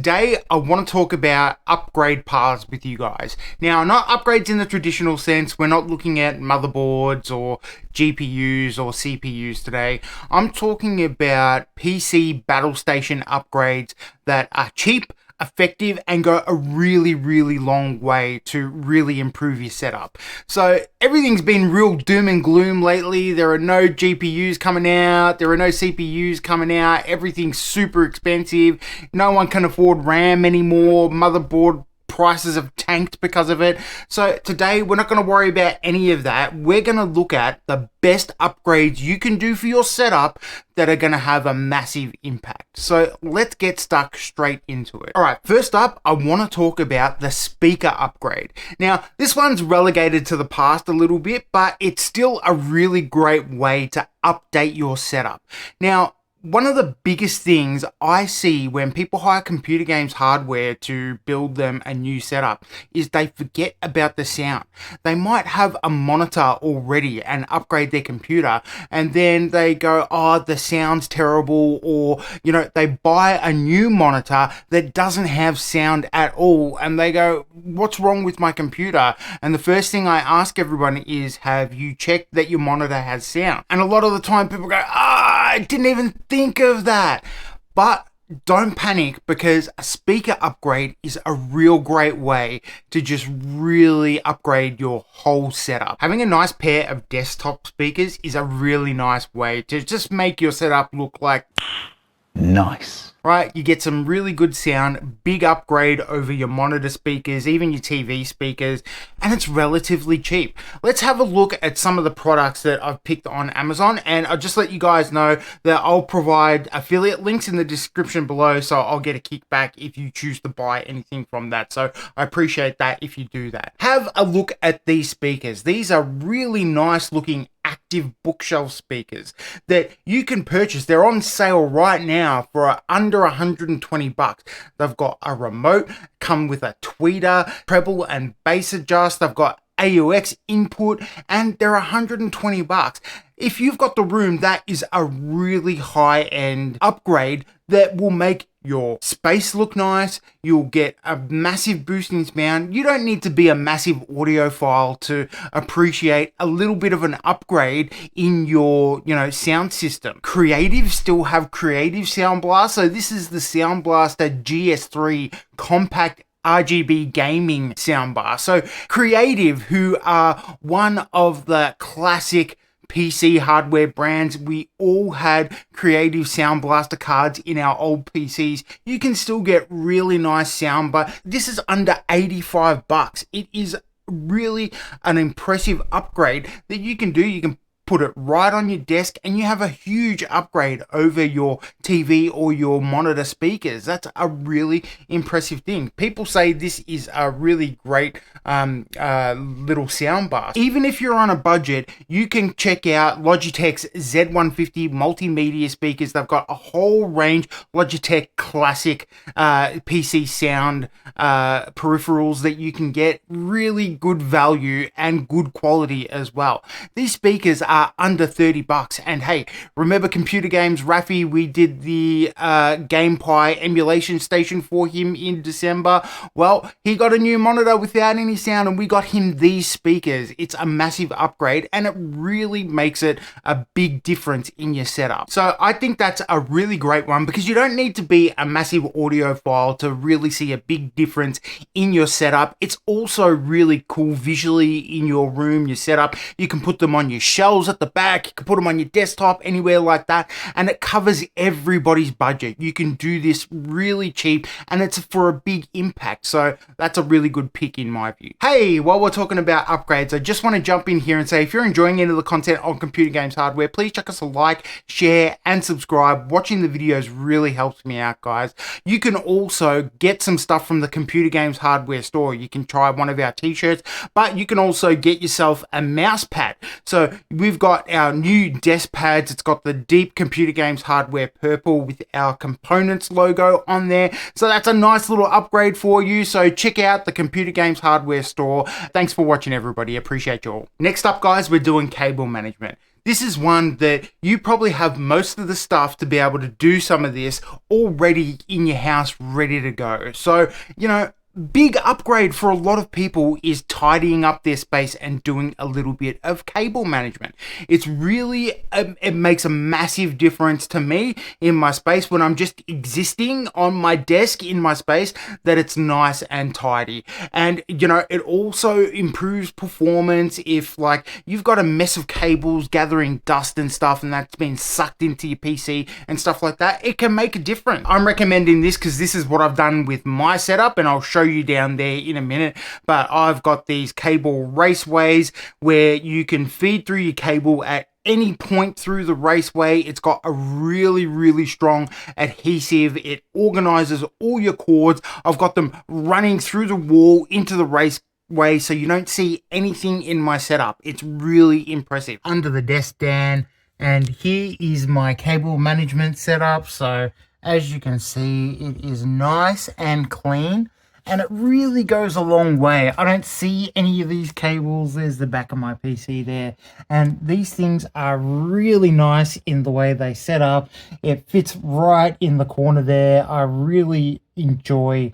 today I want to talk about upgrade paths with you guys. Now, not upgrades in the traditional sense. We're not looking at motherboards or GPUs or CPUs today. I'm talking about PC battle station upgrades that are cheap, effective, and go a really long way to really improve your setup. So everything's been real doom and gloom lately. There are no GPUs coming out, there are no CPUs coming out, everything's super expensive, no one can afford RAM anymore, motherboard prices have tanked because of it. So today we're not going to worry about any of that. We're going to look at the best upgrades you can do for your setup that are going to have a massive impact. So let's get stuck straight into it. All right, first up, I want to talk about the speaker upgrade. Now, this one's relegated to the past a little bit, but it's still a really great way to update your setup. Now, one of the biggest things I see when people hire computer games hardware to build them a new setup is they forget about the sound. They might have a monitor already and upgrade their computer, and then they go, oh, the sound's terrible, or, you know, they buy a new monitor that doesn't have sound at all, and they go, what's wrong with my computer? And the first thing I ask everyone is, have you checked that your monitor has sound? And a lot of the time people go, I didn't even think of that. But don't panic, because a speaker upgrade is a real great way to just really upgrade your whole setup. Having a nice pair of desktop speakers is a really nice way to just make your setup look like nice. Right, you get some really good sound, big upgrade over your monitor speakers, even your TV speakers, and it's relatively cheap. Let's have a look at some of the products that I've picked on Amazon, and I'll just let you guys know that I'll provide affiliate links in the description below, so I'll get a kickback if you choose to buy anything from that. So I appreciate that if you do that. Have a look at these speakers. These are really nice looking active bookshelf speakers that you can purchase. They're on sale right now for under $120. They've got a remote, come with a tweeter, treble and bass adjust. They've got AUX input, and they're $120. If you've got the room, that is a really high-end upgrade that will make your space look nice. You'll get a massive boost in sound. You don't need to be a massive audiophile to appreciate a little bit of an upgrade in your, sound system. Creative still have Creative Sound Blast. So this is the Sound Blaster GS3 compact RGB gaming soundbar. So Creative, who are one of the classic PC hardware brands, we all had Creative Sound Blaster cards in our old PCs. You can still get really nice sound, but this is under $85. It is really an impressive upgrade that you can do. You can put it right on your desk and you have a huge upgrade over your TV or your monitor speakers. That's a really impressive thing. People say this is a really great little soundbar. Even if you're on a budget, you can check out Logitech's Z150 multimedia speakers. They've got a whole range, Logitech classic PC sound peripherals that you can get really good value and good quality as well. These speakers are under $30. And hey, remember Computer Games Rafi? We did the GamePie emulation station for him in December. Well, he got a new monitor without any sound, and we got him these speakers. It's a massive upgrade, and it really makes it a big difference in your setup. So I think that's a really great one, because you don't need to be a massive audiophile to really see a big difference in your setup. It's also really cool visually in your room, your setup. You can put them on your shelves at the back, you can put them on your desktop, anywhere like that, and it covers everybody's budget. You can do this really cheap, and it's for a big impact, so that's a really good pick in my view. Hey, while we're talking about upgrades, I just want to jump in here and say, if you're enjoying any of the content on Computer Games Hardware, please chuck us a like, share, and subscribe. Watching the videos really helps me out, guys. You can also get some stuff from the Computer Games Hardware store. You can try one of our t-shirts, but you can also get yourself a mouse pad. So we've got our new desk pads. It's got the deep Computer Games Hardware purple with our components logo on there. So that's a nice little upgrade for you. So check out the Computer Games Hardware store. Thanks for watching, everybody. Appreciate you all. Next up, guys, we're doing cable management. this is one that you probably have most of the stuff to be able to do some of this already in your house, ready to go. So, you know, big upgrade for a lot of people is tidying up their space and doing a little bit of cable management. It's really, it makes a massive difference to me in my space when I'm just existing on my desk in my space, that it's nice and tidy. And, you know, it also improves performance if, like, you've got a mess of cables gathering dust and stuff and that's been sucked into your PC and stuff like that. It can make a difference. I'm recommending this because this is what I've done with my setup, and I'll show you down there in a minute. But I've got these cable raceways where you can feed through your cable at any point through the raceway. It's got a really strong adhesive. It organizes all your cords. I've got them running through the wall into the raceway, so you don't see anything in my setup. It's really impressive. Under the desk stand, and here is my cable management setup. So as you can see, it is nice and clean, and it really goes a long way. I don't see any of these cables. There's the back of my PC there. And these things are really nice in the way they set up. It fits right in the corner there. I really enjoy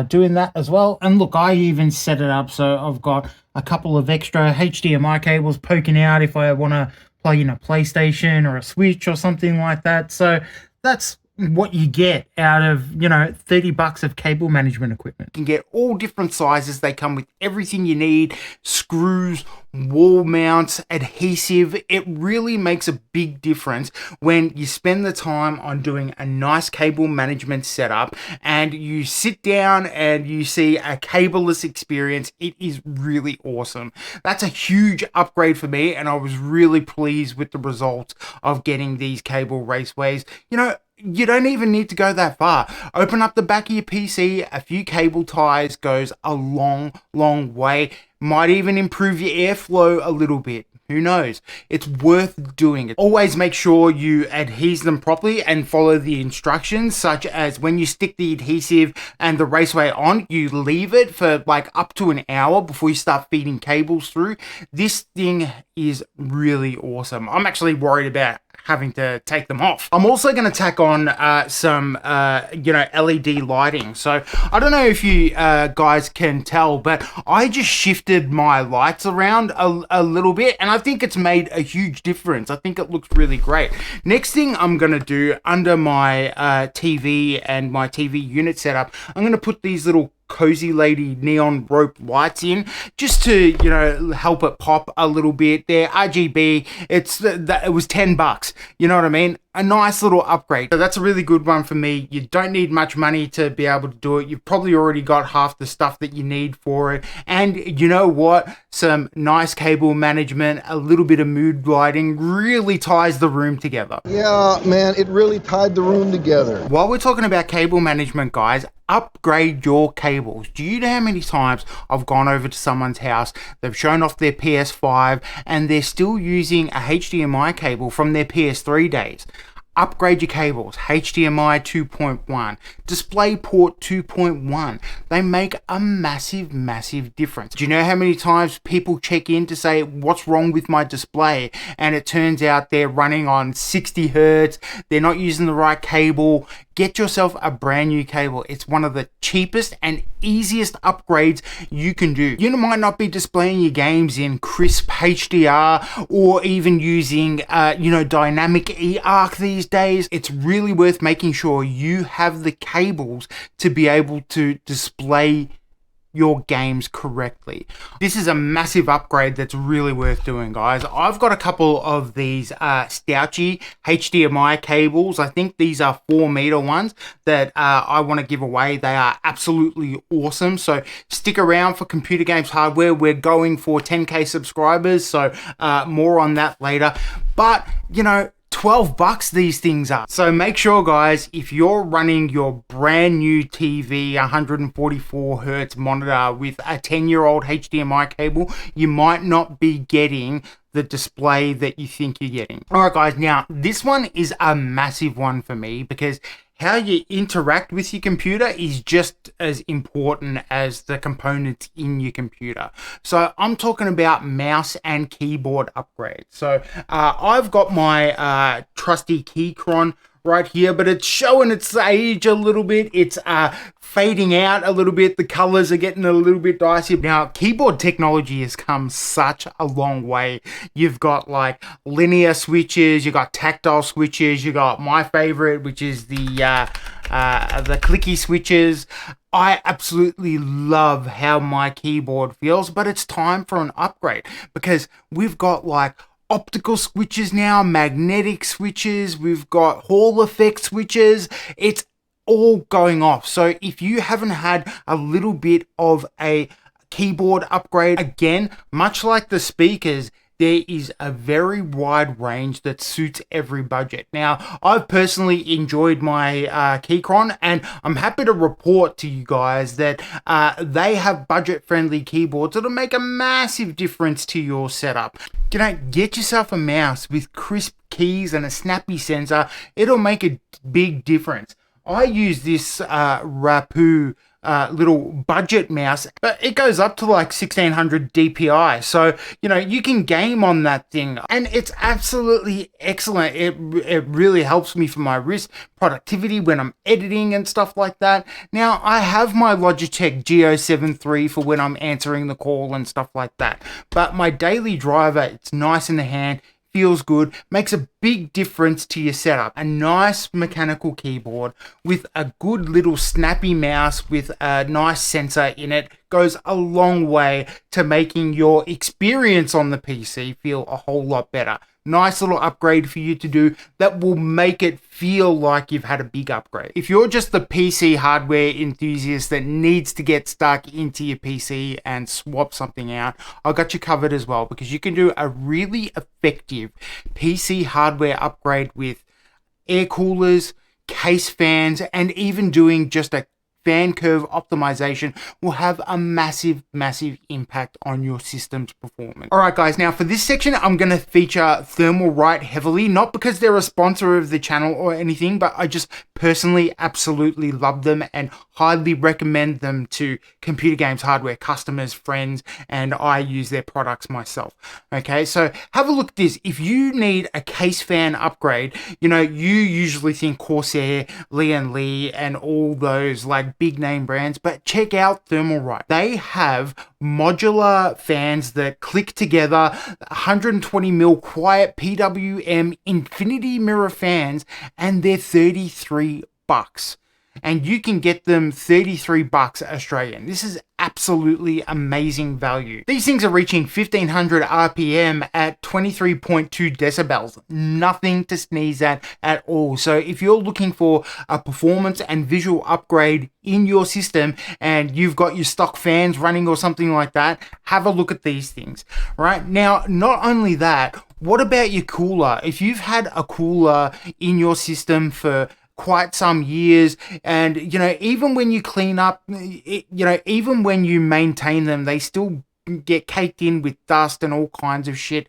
doing that as well. And look, I even set it up so I've got a couple of extra HDMI cables poking out if I want to plug in a PlayStation or a Switch or something like that. So that's what you get out of, you know, $30 of cable management equipment. You can get all different sizes. They come with everything you need: screws, wall mounts, adhesive. It really makes a big difference when you spend the time on doing a nice cable management setup and you sit down and you see a cableless experience. It is really awesome. That's a huge upgrade for me, and I was really pleased with the results of getting these cable raceways. You know, you don't even need to go that far. Open up the back of your PC, a few cable ties goes a long way. Might even improve your airflow a little bit. Who knows? It's worth doing it. Always make sure you adhese them properly and follow the instructions, such as when you stick the adhesive and the raceway on, you leave it for like up to an hour before you start feeding cables through. This thing is really awesome. I'm actually worried about having to take them off. I'm also going to tack on some LED lighting. So I don't know if you guys can tell, but I just shifted my lights around a little bit, and I think it's made a huge difference. I think it looks really great. Next thing I'm going to do under my TV and my TV unit setup, I'm going to put these little Cozy Lady neon rope lights in, just to, you know, help it pop a little bit. They're RGB. It was $10. You know what I mean? A nice little upgrade. So that's a really good one for me. You don't need much money to be able to do it. You've probably already got half the stuff that you need for it. And you know what? Some nice cable management, a little bit of mood lighting really ties the room together. Yeah, man, it really tied the room together. While we're talking about cable management, guys, upgrade your cables. Do you know how many times I've gone over to someone's house, they've shown off their PS5 and they're still using a HDMI cable from their PS3 days? Upgrade your cables. HDMI 2.1, DisplayPort 2.1. They make a massive difference. Do you know how many times people check in to say, what's wrong with my display? And it turns out they're running on 60 hertz. They're not using the right cable. Get yourself a brand new cable. It's one of the cheapest and easiest upgrades you can do. You might not be displaying your games in crisp HDR or even using, dynamic eARC these days. It's really worth making sure you have the cables to be able to display your games correctly. This is a massive upgrade that's really worth doing, guys. I've got a couple of these Stouchy HDMI cables. I think these are 4-meter ones that I want to give away. They are absolutely awesome. So stick around for Computer Games Hardware. We're going for 10K subscribers, so more on that later. But, you know, $12 these things are. So make sure, guys, if you're running your brand new TV 144 hertz monitor with a 10-year-old HDMI cable, you might not be getting the display that you think you're getting. All right, guys, now this one is a massive one for me because how you interact with your computer is just as important as the components in your computer. So I'm talking about mouse and keyboard upgrades. So I've got my trusty Keychron right here, but it's showing its age a little bit. It's fading out a little bit. The colors are getting a little bit dicey. Now, keyboard technology has come such a long way. You've got like linear switches, you've got tactile switches, you got my favorite, which is the clicky switches. I absolutely love how my keyboard feels, but it's time for an upgrade because we've got like optical switches now, magnetic switches, we've got Hall effect switches. It's all going off. So if you haven't had a little bit of a keyboard upgrade, again, much like the speakers, there is a very wide range that suits every budget. Now, I've personally enjoyed my Keychron, and I'm happy to report to you guys that they have budget-friendly keyboards that'll make a massive difference to your setup. You know, get yourself a mouse with crisp keys and a snappy sensor. It'll make a big difference. I use this Rapu little budget mouse, but it goes up to like 1600 DPI. So, you know, you can game on that thing and it's absolutely excellent. It really helps me for my wrist productivity when I'm editing and stuff like that. Now, I have my Logitech G07 III for when I'm answering the call and stuff like that. But my daily driver, it's nice in the hand, feels good, makes a big difference to your setup. A nice mechanical keyboard with a good little snappy mouse with a nice sensor in it goes a long way to making your experience on the PC feel a whole lot better. Nice little upgrade for you to do that will make it feel like you've had a big upgrade. If you're just the PC hardware enthusiast that needs to get stuck into your PC and swap something out, I got you covered as well, because you can do a really effective PC hardware upgrade with air coolers, case fans, and even doing just a fan curve optimization will have a massive impact on your system's performance. All right, guys, now for this section, I'm going to feature Thermalright heavily, not because they're a sponsor of the channel or anything, but I just personally absolutely love them and highly recommend them to computer games hardware customers, friends, and I use their products myself. Okay, so have a look at this. If you need a case fan upgrade, you know, you usually think Corsair, Lee, and all those like big name brands, but check out Thermalright. They have modular fans that click together, 120 mil quiet PWM infinity mirror fans, and they're $33. And you can get them $33 Australian. This is absolutely amazing value. These things are reaching 1500 RPM at 23.2 decibels. Nothing to sneeze at all. So if you're looking for a performance and visual upgrade in your system and you've got your stock fans running or something like that, have a look at these things. Right now, not only that, what about your cooler? If you've had a cooler in your system for quite some years, and you know, even when you clean up, even when you maintain them, they still get caked in with dust and all kinds of shit.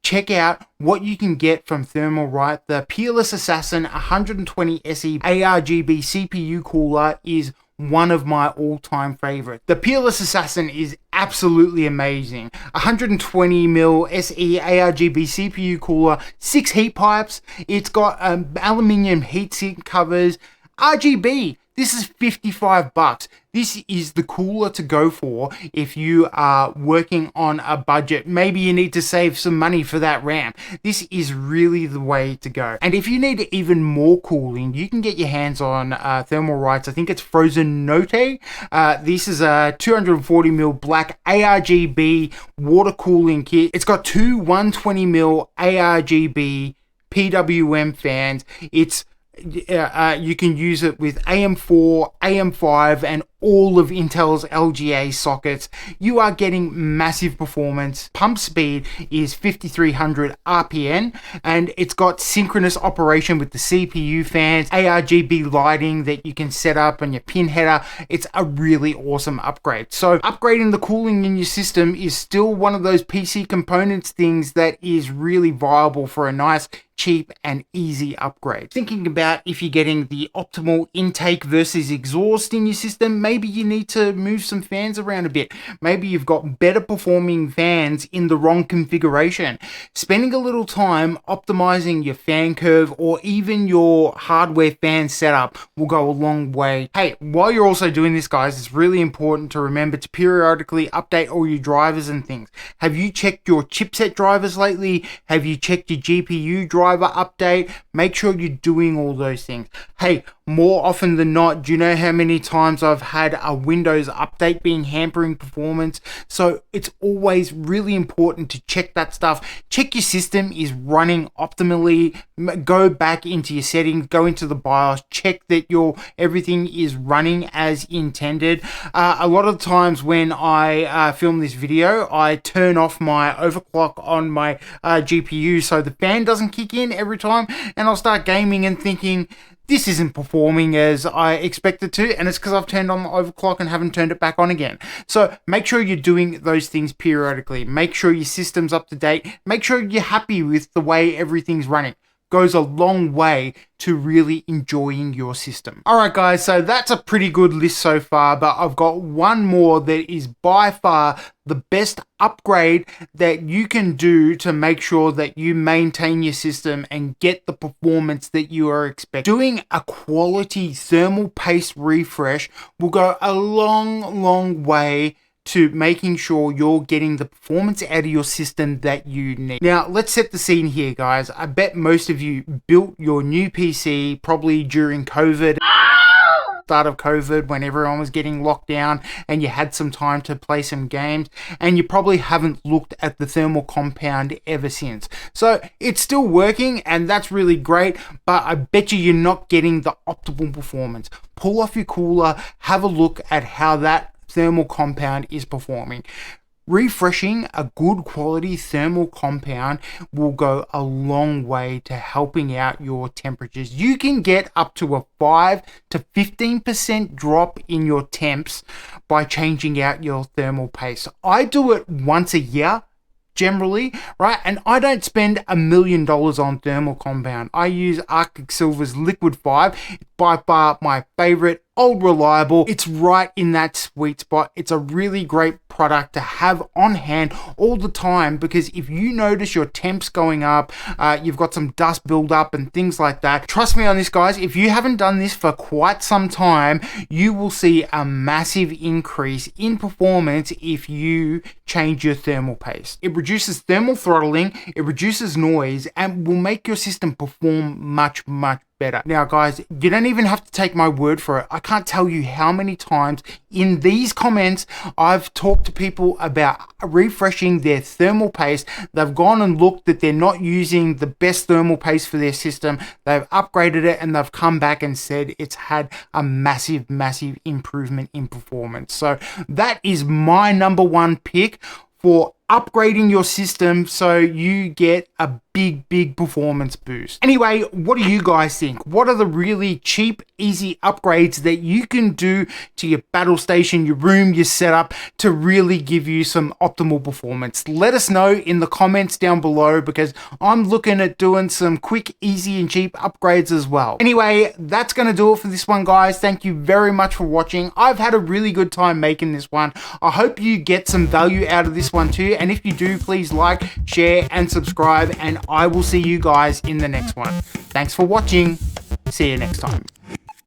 Check out what you can get from Thermalright. The Peerless Assassin 120 SE ARGB CPU cooler is one of my all-time favorites. The Peerless Assassin is absolutely amazing. 120 mil SE ARGB CPU cooler, 6 heat pipes. It's got aluminium heatsink covers, RGB. This is $55. This is the cooler to go for if you are working on a budget. Maybe you need to save some money for that RAM. This is really the way to go. And if you need even more cooling, you can get your hands on Thermalright's, I think it's Frozen Note. This is a 240 mil black ARGB water cooling kit. It's got two 120 mil ARGB PWM fans. It's you can use it with AM4, AM5, and all of Intel's LGA sockets, you are getting massive performance. Pump speed is 5300 RPM, and it's got synchronous operation with the CPU fans, ARGB lighting that you can set up on your pin header. It's a really awesome upgrade. So upgrading the cooling in your system is still one of those PC components things that is really viable for a nice, cheap and easy upgrade. Thinking about if you're getting the optimal intake versus exhaust in your system, maybe you need to move some fans around a bit. Maybe you've got better performing fans in the wrong configuration. Spending a little time optimizing your fan curve or even your hardware fan setup will go a long way. Hey, while you're also doing this, guys, it's really important to remember to periodically update all your drivers and things. Have you checked your chipset drivers lately? Have you checked your GPU driver update? Make sure you're doing all those things. Hey, more often than not, do you know how many times I've had a Windows update being hampering performance? So it's always really important to check that stuff. Check your system is running optimally. Go back into your settings, go into the BIOS, check that everything is running as intended. A lot of times when I film this video, I turn off my overclock on my GPU so the fan doesn't kick in every time, and I'll start gaming and thinking, this isn't performing as I expected to, and it's because I've turned on the overclock and haven't turned it back on again. So make sure you're doing those things periodically. Make sure your system's up to date. Make sure you're happy with the way everything's running. Goes a long way to really enjoying your system. All right, guys, so that's a pretty good list so far, but I've got one more that is by far the best upgrade that you can do to make sure that you maintain your system and get the performance that you are expecting. Doing a quality thermal paste refresh will go a long way to making sure you're getting the performance out of your system that you need. Now, let's set the scene here, guys. I bet most of you built your new PC probably during COVID. Start of COVID, when everyone was getting locked down and you had some time to play some games, and you probably haven't looked at the thermal compound ever since. So it's still working, and that's really great, but I bet you're not getting the optimal performance. Pull off your cooler, have a look at how that thermal compound is performing. Refreshing a good quality thermal compound will go a long way to helping out your temperatures. You can get up to a 5 to 15% drop in your temps by changing out your thermal paste. I do it once a year generally, right? And I don't spend $1 million on thermal compound. I use Arctic Silver's Liquid 5. It's by far my favorite, old reliable. It's right in that sweet spot. It's a really great product to have on hand all the time, because if you notice your temps going up, you've got some dust buildup and things like that. Trust me on this, guys. If you haven't done this for quite some time, you will see a massive increase in performance if you change your thermal paste. It reduces thermal throttling, it reduces noise, and will make your system perform much better. Now, guys, you don't even have to take my word for it. I can't tell you how many times in these comments I've talked to people about refreshing their thermal paste. They've gone and looked that they're not using the best thermal paste for their system. They've upgraded it and they've come back and said it's had a massive improvement in performance. So that is my number one pick for upgrading your system so you get a big performance boost. Anyway, what do you guys think? What are the really cheap, easy upgrades that you can do to your battle station, your room, your setup to really give you some optimal performance? Let us know in the comments down below, because I'm looking at doing some quick, easy and cheap upgrades as well. Anyway, that's going to do it for this one, guys. Thank you very much for watching. I've had a really good time making this one. I hope you get some value out of this one too. And if you do, please like, share and subscribe, and I will see you guys in the next one. Thanks for watching. See you next time.